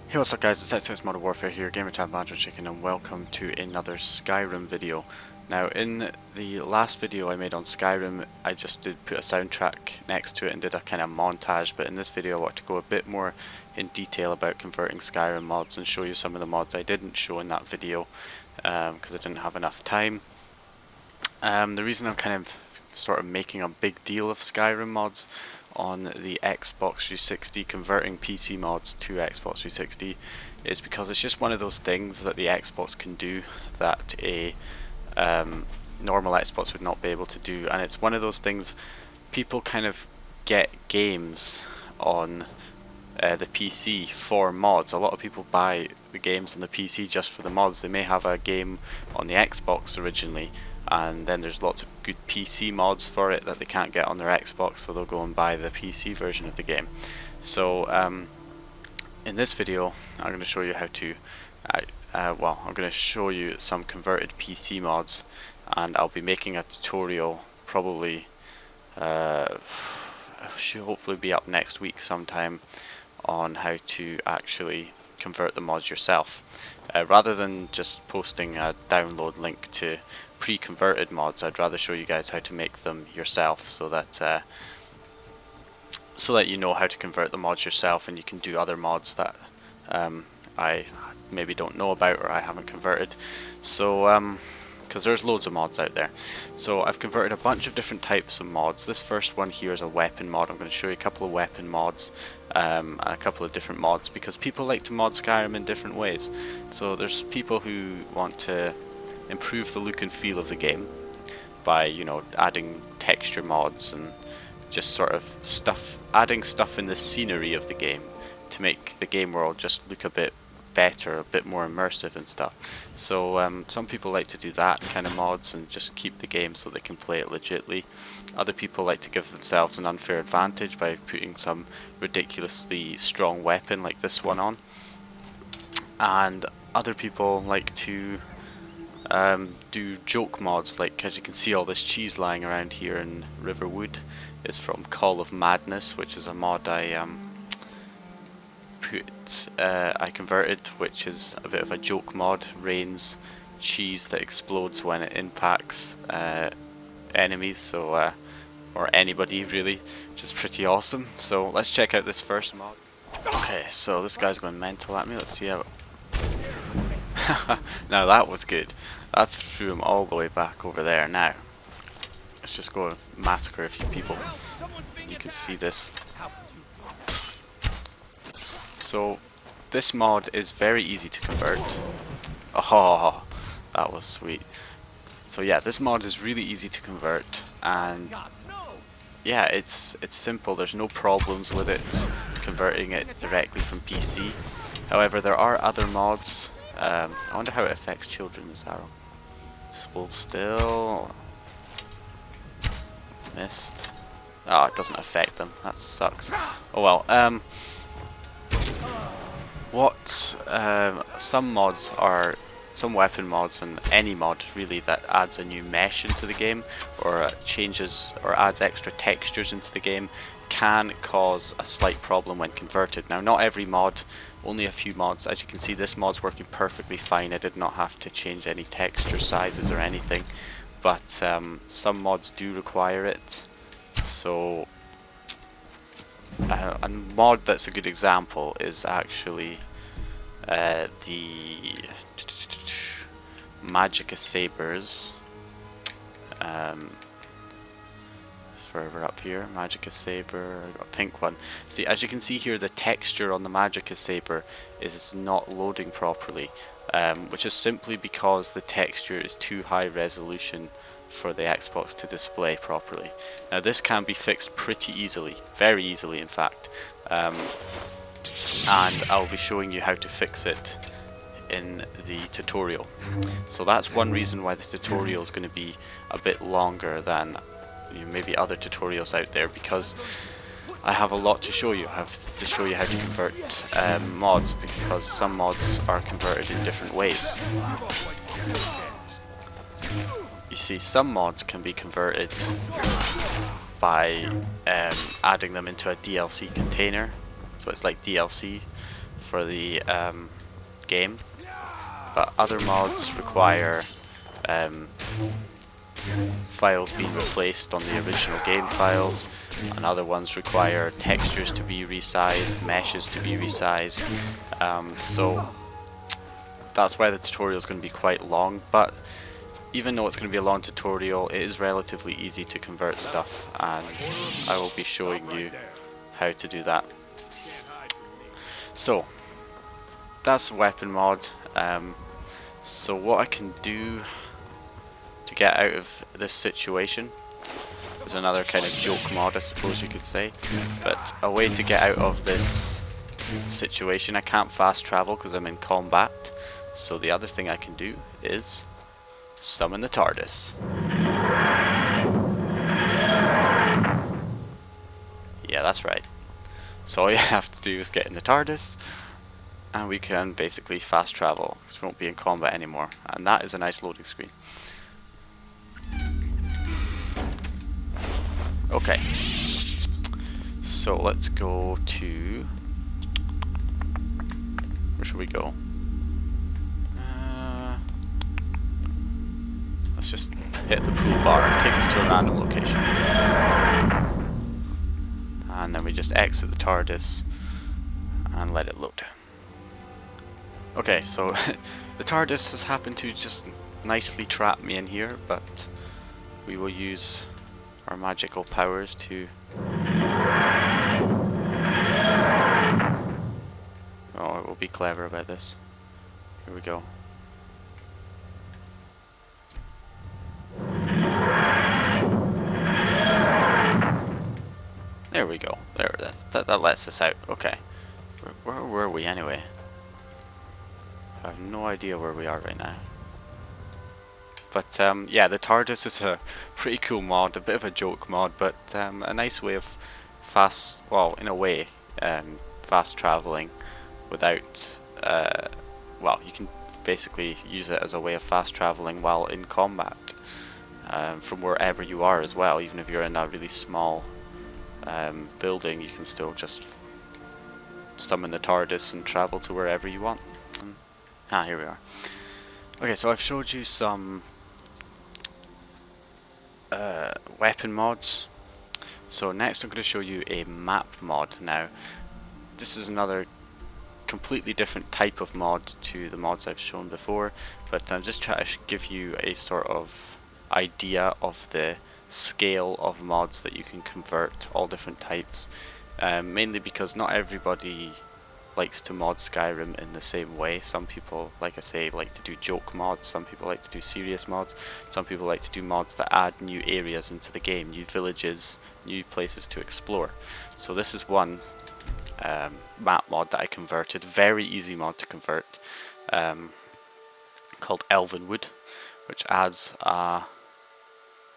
Hey, what's up guys, it's Xbox Modern Warfare here, Gamertag Banjo Chicken, and welcome to another Skyrim video. Now, in the last video I made on Skyrim, I just did put a soundtrack next to it and did a kind of montage, but in this video I want to go a bit more in detail about converting Skyrim mods and show you some of the mods I didn't show in that video, because I didn't have enough time. The reason I'm kind of sort of making a big deal of Skyrim mods on the Xbox 360, converting PC mods to Xbox 360, is because it's just one of those things that the Xbox can do that a normal Xbox would not be able to do, and it's one of those things people kind of get games on the PC for mods. A lot of people buy the games on the PC just for the mods. They may have a game on the Xbox originally, and then there's lots of good PC mods for it that they can't get on their Xbox, so they'll go and buy the PC version of the game. So in this video I'm going to show you how to I'm going to show you some converted PC mods, and I'll be making a tutorial probably should hopefully be up next week sometime on how to actually convert the mods yourself, rather than just posting a download link to pre-converted mods. I'd rather show you guys how to make them yourself, so that you know how to convert the mods yourself, and you can do other mods that I maybe don't know about or I haven't converted. So because there's loads of mods out there. So I've converted a bunch of different types of mods. This first one here is a weapon mod. I'm going to show you a couple of weapon mods and a couple of different mods, because people like to mod Skyrim in different ways. So there's people who want to improve the look and feel of the game by, you know, adding texture mods and just sort of adding stuff in the scenery of the game to make the game world just look a bit better, a bit more immersive and stuff. So some people like to do that kind of mods and just keep the game so they can play it legitly. Other people like to give themselves an unfair advantage by putting some ridiculously strong weapon like this one on. And other people like to do joke mods, like as you can see all this cheese lying around here in Riverwood is from Call of Madness, which is a mod I converted, which is a bit of a joke mod. Rains cheese that explodes when it impacts enemies, so or anybody really, which is pretty awesome. So let's check out this first mod. Okay, so this guy's going mental at me. Let's see how now that was good. That threw him all the way back over there. Now let's just go and massacre a few people. You can see this. So this mod is very easy to convert. Oh, that was sweet. So yeah, this mod is really easy to convert, and yeah, it's simple. There's no problems with it converting it directly from PC. However, there are other mods. I wonder how it affects children. This arrow. Hold still. Missed. Oh, it doesn't affect them. That sucks. Oh well. Some mods are, some weapon mods, and any mod really that adds a new mesh into the game, or changes or adds extra textures into the game, can cause a slight problem when converted. Now, not every mod, only a few mods. As you can see, this mod's working perfectly fine. I did not have to change any texture sizes or anything, but some mods do require it. So a mod that's a good example is actually the Magicka Sabers. Further up here, Magicka Saber, a pink one. See, as you can see here, the texture on the Magicka Saber is not loading properly, which is simply because the texture is too high resolution for the Xbox to display properly. Now this can be fixed pretty easily, very easily in fact, and I'll be showing you how to fix it in the tutorial. So that's one reason why the tutorial is going to be a bit longer than maybe other tutorials out there, because I have a lot to show you. I have to show you how to convert mods, because some mods are converted in different ways. You see, some mods can be converted by adding them into a DLC container. So it's like DLC for the game, but other mods require files being replaced on the original game files, and other ones require textures to be resized, meshes to be resized. So that's why the tutorial is going to be quite long, but even though it's going to be a long tutorial, it is relatively easy to convert stuff, and I will be showing you how to do that. So that's weapon mod. So what I can do to get out of this situation is another kind of joke mod, I suppose you could say, but a way to get out of this situation. I can't fast travel because I'm in combat, so the other thing I can do is summon the TARDIS. Yeah, that's right. So all you have to do is get in the TARDIS, and we can basically fast travel because we won't be in combat anymore, and that is a nice loading screen. Okay, so let's go to, where should we go? Let's just hit the pool bar and take us to a random location. And then we just exit the TARDIS and let it load. Okay, so the TARDIS has happened to just nicely trap me in here, but we will use our magical powers to... Oh, we'll be clever about this. Here we go. There we go. There, that lets us out. Okay. Where were we anyway? I have no idea where we are right now. But yeah, the TARDIS is a pretty cool mod, a bit of a joke mod, but a nice way of fast, well, in a way, fast traveling without, well, you can basically use it as a way of fast traveling while in combat, from wherever you are as well. Even if you're in a really small building, you can still just summon the TARDIS and travel to wherever you want. Here we are. Okay, so I've showed you some weapon mods. So next I'm going to show you a map mod. Now, this is another completely different type of mod to the mods I've shown before, but I'm just trying to give you a sort of idea of the scale of mods that you can convert, all different types, mainly because not everybody likes to mod Skyrim in the same way. Some people, like I say, like to do joke mods, some people like to do serious mods, some people like to do mods that add new areas into the game, new villages, new places to explore. So this is one map mod that I converted, very easy mod to convert, called Elvenwood, which adds a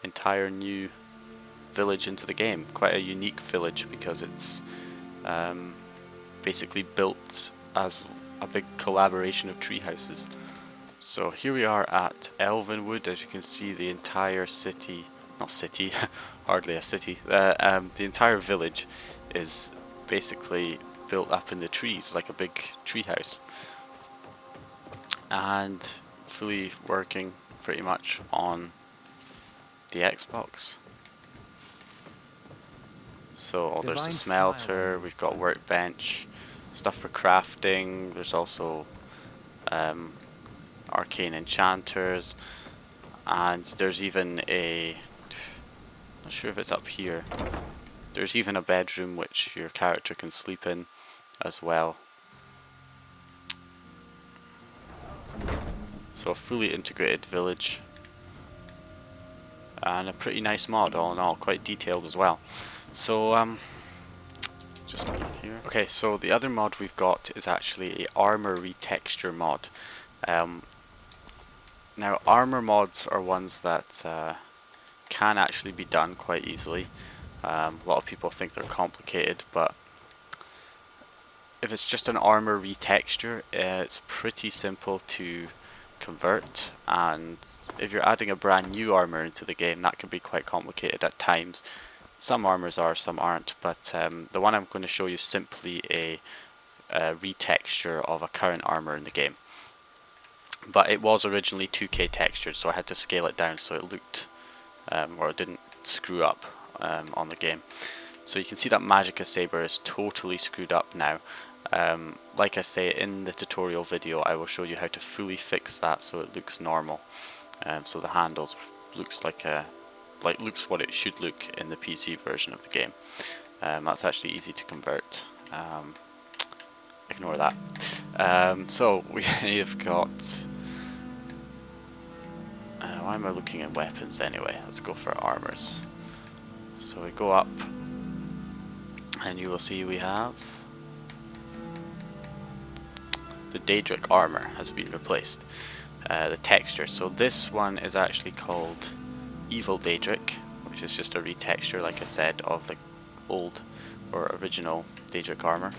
entire new village into the game. Quite a unique village because it's basically built as a big collaboration of tree houses. So here we are at Elvenwood. As you can see, the entire city, not city, hardly a city, the entire village is basically built up in the trees like a big tree house, and fully working pretty much on the Xbox. So there's a smelter, we've got workbench, stuff for crafting, there's also arcane enchanters, and there's even a, not sure if it's up here, there's even a bedroom which your character can sleep in as well. So a fully integrated village, and a pretty nice mod all in all, quite detailed as well. So just looking here. Okay, so the other mod we've got is actually a armor retexture mod. Now armor mods are ones that can actually be done quite easily. A lot of people think they're complicated, but if it's just an armor retexture, it's pretty simple to convert, and if you're adding a brand new armor into the game, that can be quite complicated at times. Some armors are, some aren't, but the one I'm going to show you is simply a retexture of a current armor in the game. But it was originally 2K textured, so I had to scale it down so it looked, or it didn't screw up on the game. So you can see that Magicka Saber is totally screwed up now. Like I say, in the tutorial video I will show you how to fully fix that so it looks normal. So the handles looks looks what it should look in the PC version of the game. That's actually easy to convert. Ignore that. So we've got... why am I looking at weapons anyway? Let's go for armors. So we go up, and you will see we have the Daedric armor has been replaced. The texture. So this one is actually called Evil Daedric, which is just a retexture, like I said, of the old or original Daedric armor.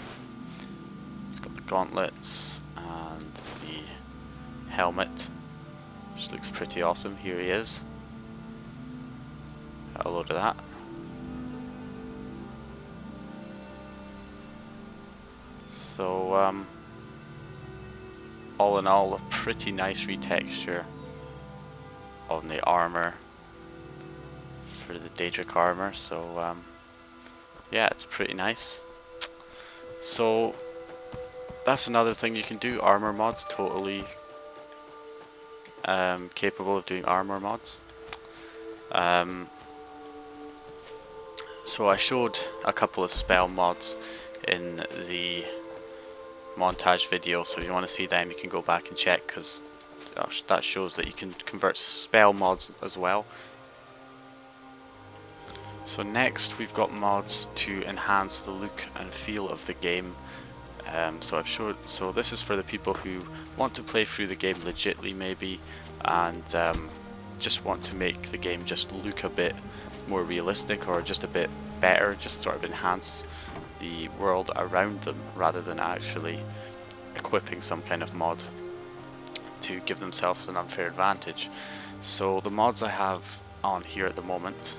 It's got the gauntlets and the helmet, which looks pretty awesome. Here he is. Got a load of that. So all in all, a pretty nice retexture on the armor for the Daedric armor. So yeah, it's pretty nice. So that's another thing you can do. Armor mods, totally capable of doing armor mods. So I showed a couple of spell mods in the montage video, so if you want to see them you can go back and check, because that shows that you can convert spell mods as well. So next we've got mods to enhance the look and feel of the game. So this is for the people who want to play through the game legitly maybe, and just want to make the game just look a bit more realistic or just a bit better, just sort of enhance the world around them rather than actually equipping some kind of mod to give themselves an unfair advantage. So the mods I have on here at the moment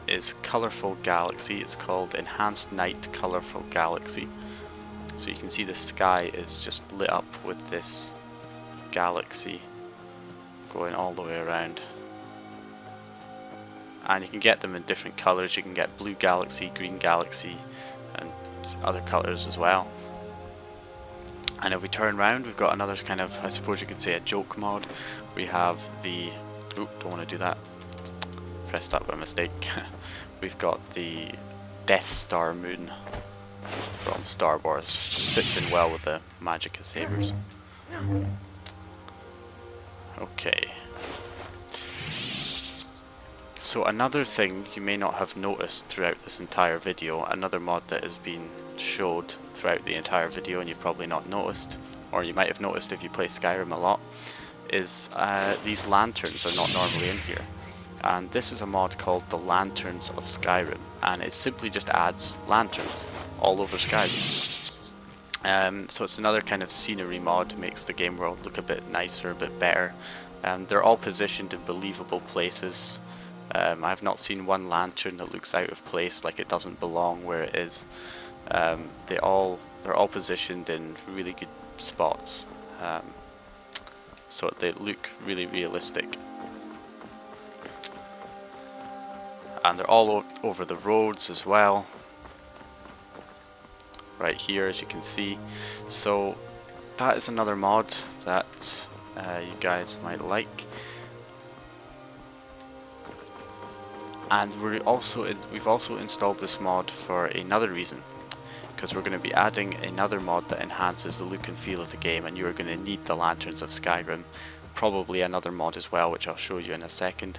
is Colorful Galaxy. It's called Enhanced Night Colorful Galaxy. So you can see the sky is just lit up with this galaxy going all the way around. And you can get them in different colors. You can get blue galaxy, green galaxy, and other colors as well. And if we turn around, we've got another kind of, I suppose you could say, a joke mod. We have the, oop, don't want to do that, pressed that by mistake. We've got the Deathstar Moon from Star Wars. Fits in well with the Magicka Sabers. Okay. So another thing you may not have noticed throughout this entire video, another mod that has been showed throughout the entire video and you've probably not noticed, or you might have noticed if you play Skyrim a lot, is these lanterns are not normally in here. And this is a mod called the Lanterns of Skyrim, and it simply just adds lanterns all over Skyrim. So it's another kind of scenery mod, makes the game world look a bit nicer, a bit better. They're all positioned in believable places. I've not seen one lantern that looks out of place, like it doesn't belong where it is. They're all positioned in really good spots, so they look really realistic. And they're all over the roads as well, right here as you can see. So that is another mod that you guys might like. And we've also installed this mod for another reason, because we're going to be adding another mod that enhances the look and feel of the game, and you're going to need the Lanterns of Skyrim. Probably another mod as well, which I'll show you in a second.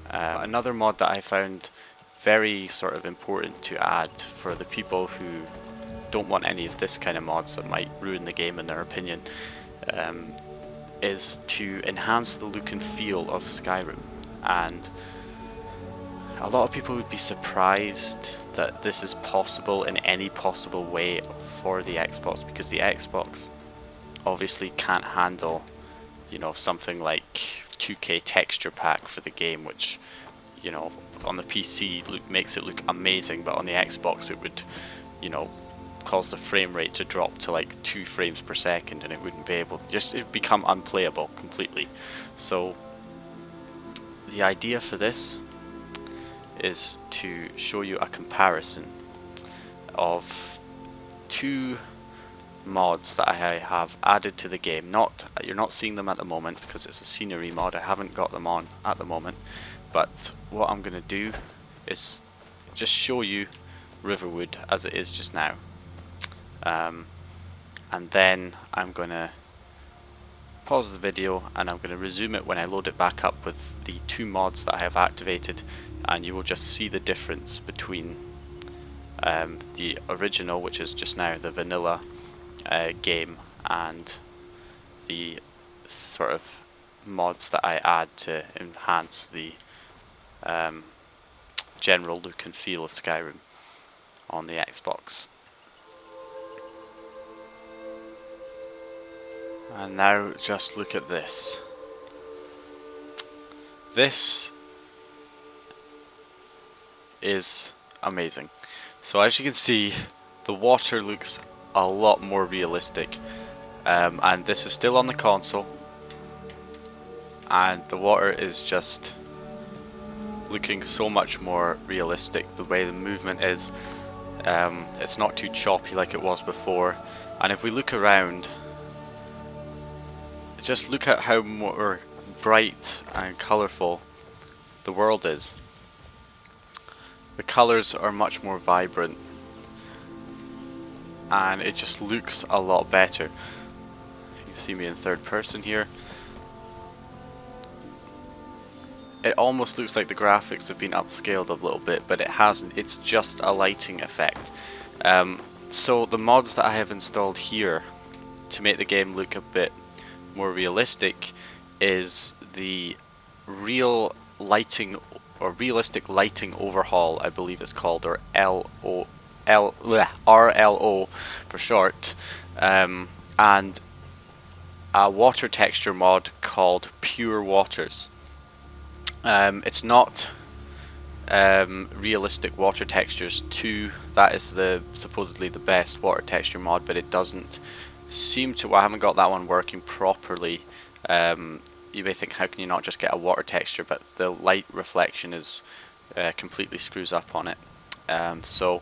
Another mod that I found very sort of important to add for the people who don't want any of this kind of mods that might ruin the game in their opinion, is to enhance the look and feel of Skyrim. And a lot of people would be surprised that this is possible in any possible way for the Xbox, because the Xbox obviously can't handle, you know, something like 2K texture pack for the game, which, you know, on the PC makes it look amazing, but on the Xbox it would, you know, cause the frame rate to drop to like 2 frames per second, and it wouldn't be able to it'd become unplayable completely. So the idea for this is to show you a comparison of 2 mods that I have added to the game. You're not seeing them at the moment because it's a scenery mod. I haven't got them on at the moment, but what I'm going to do is just show you Riverwood as it is just now, and then I'm going to pause the video and I'm going to resume it when I load it back up with the 2 mods that I have activated, and you will just see the difference between the original, which is just now the vanilla game, and the sort of mods that I add to enhance the general look and feel of Skyrim on the Xbox. And now just look at this. This is amazing. So as you can see, the water looks a lot more realistic, and this is still on the console, and the water is just looking so much more realistic. The way the movement is, it's not too choppy like it was before. And if we look around, just look at how more bright and colourful the world is. The colours are much more vibrant, and it just looks a lot better. You can see me in third person here. It almost looks like the graphics have been upscaled a little bit, but it hasn't. It's just a lighting effect. So the mods that I have installed here to make the game look a bit more realistic is the real lighting, or realistic lighting overhaul, I believe it's called, or RLO for short, and a water texture mod called Pure Waters. It's not realistic water textures 2. That is supposedly the best water texture mod, but it doesn't seem to. I haven't got that one working properly. You may think, how can you not just get a water texture? But the light reflection is completely screws up on it. So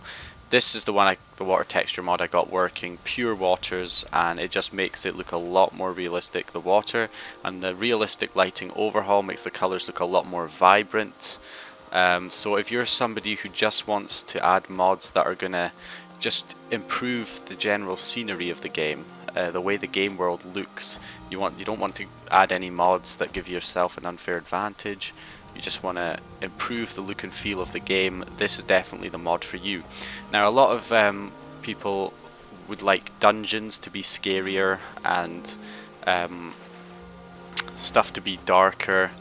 this is the water texture mod I got working, Pure Waters, and it just makes it look a lot more realistic, the water, and the realistic lighting overhaul makes the colors look a lot more vibrant. So if you're somebody who just wants to add mods that are gonna just improve the general scenery of the game, the way the game world looks, you don't want to add any mods that give yourself an unfair advantage. You just want to improve the look and feel of the game. This is definitely the mod for you. Now, a lot of people would like dungeons to be scarier and stuff to be darker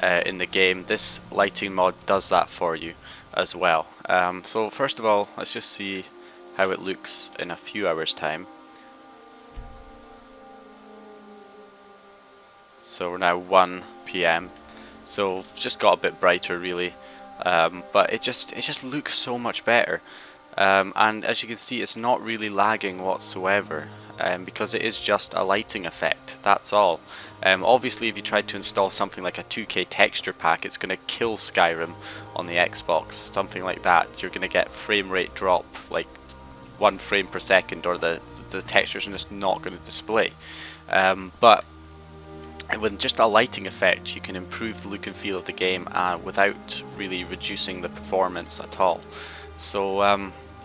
in the game. This lighting mod does that for you as well. So first of all, let's just see how it looks in a few hours time. So we're now 1 PM. So it's just got a bit brighter really, but it just looks so much better, and as you can see, it's not really lagging whatsoever, because it is just a lighting effect, that's all. Obviously if you tried to install something like a 2K texture pack, it's going to kill Skyrim on the Xbox, something like that. You're going to get frame rate drop like 1 frame per second, or the textures are just not going to display. But with just a lighting effect, you can improve the look and feel of the game without really reducing the performance at all. So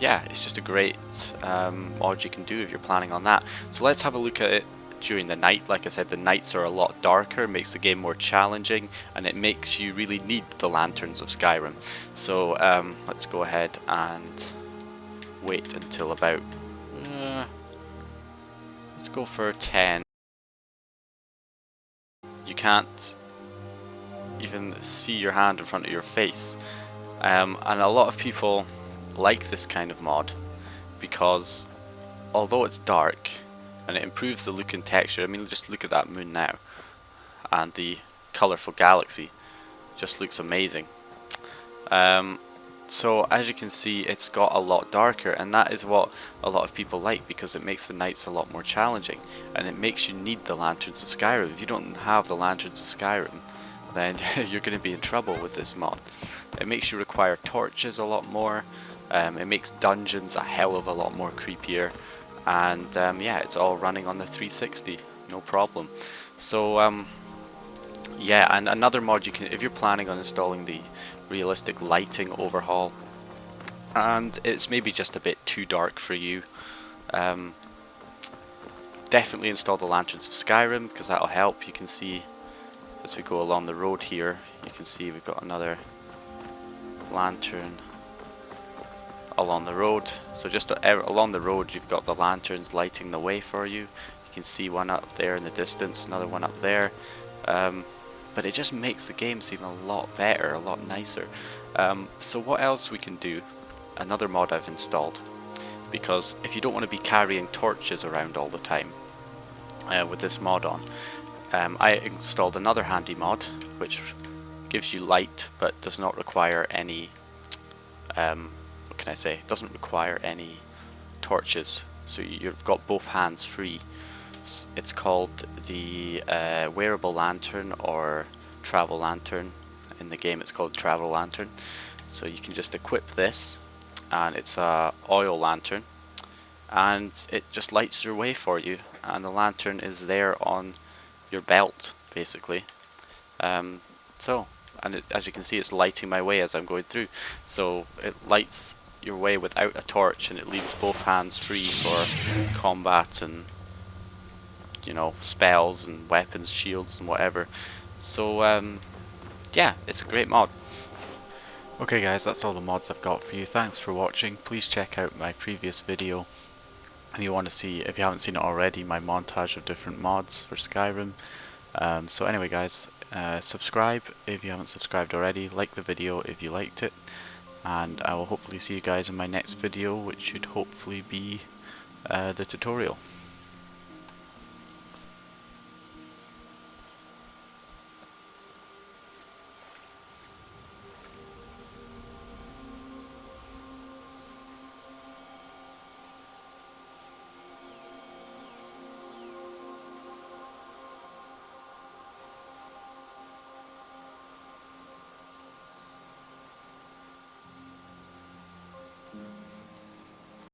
yeah, it's just a great mod you can do if you're planning on that. So let's have a look at it during the night. Like I said, the nights are a lot darker, makes the game more challenging, and it makes you really need the lanterns of Skyrim. So let's go ahead and wait until about let's go for 10. You can't even see your hand in front of your face, and a lot of people like this kind of mod because although it's dark and it improves the look and texture, I mean, just look at that moon now, and the colourful galaxy just looks amazing. So as you can see, it's got a lot darker, and that is what a lot of people like, because it makes the nights a lot more challenging, and it makes you need the lanterns of Skyrim. If you don't have the lanterns of Skyrim, then you're going to be in trouble with this mod. It makes you require torches a lot more, it makes dungeons a hell of a lot more creepier, and yeah, it's all running on the 360, no problem. So yeah, and another mod you can, if you're planning on installing the realistic lighting overhaul, and it's maybe just a bit too dark for you, definitely install the Lanterns of Skyrim, because that'll help. You can see as we go along the road here, you can see we've got another lantern along the road. So just along the road you've got the lanterns lighting the way for you. You can see one up there in the distance, another one up there. But it just makes the game seem a lot better, a lot nicer. So what else we can do? Another mod I've installed, because if you don't want to be carrying torches around all the time with this mod on, I installed another handy mod which gives you light but does not require any, what can I say, it doesn't require any torches, so you've got both hands free. It's called the Wearable Lantern, or Travel Lantern. In the game it's called Travel Lantern. So you can just equip this, and it's a oil lantern, and it just lights your way for you, and the lantern is there on your belt basically. And as you can see, it's lighting my way as I'm going through, so it lights your way without a torch, and it leaves both hands free for combat and, you know, spells and weapons, shields and whatever. So yeah, it's a great mod. Okay guys, that's all the mods I've got for you. Thanks for watching. Please check out my previous video if you want to see, if you haven't seen it already, my montage of different mods for Skyrim. So anyway guys, subscribe if you haven't subscribed already, like the video if you liked it, and I will hopefully see you guys in my next video, which should hopefully be the tutorial.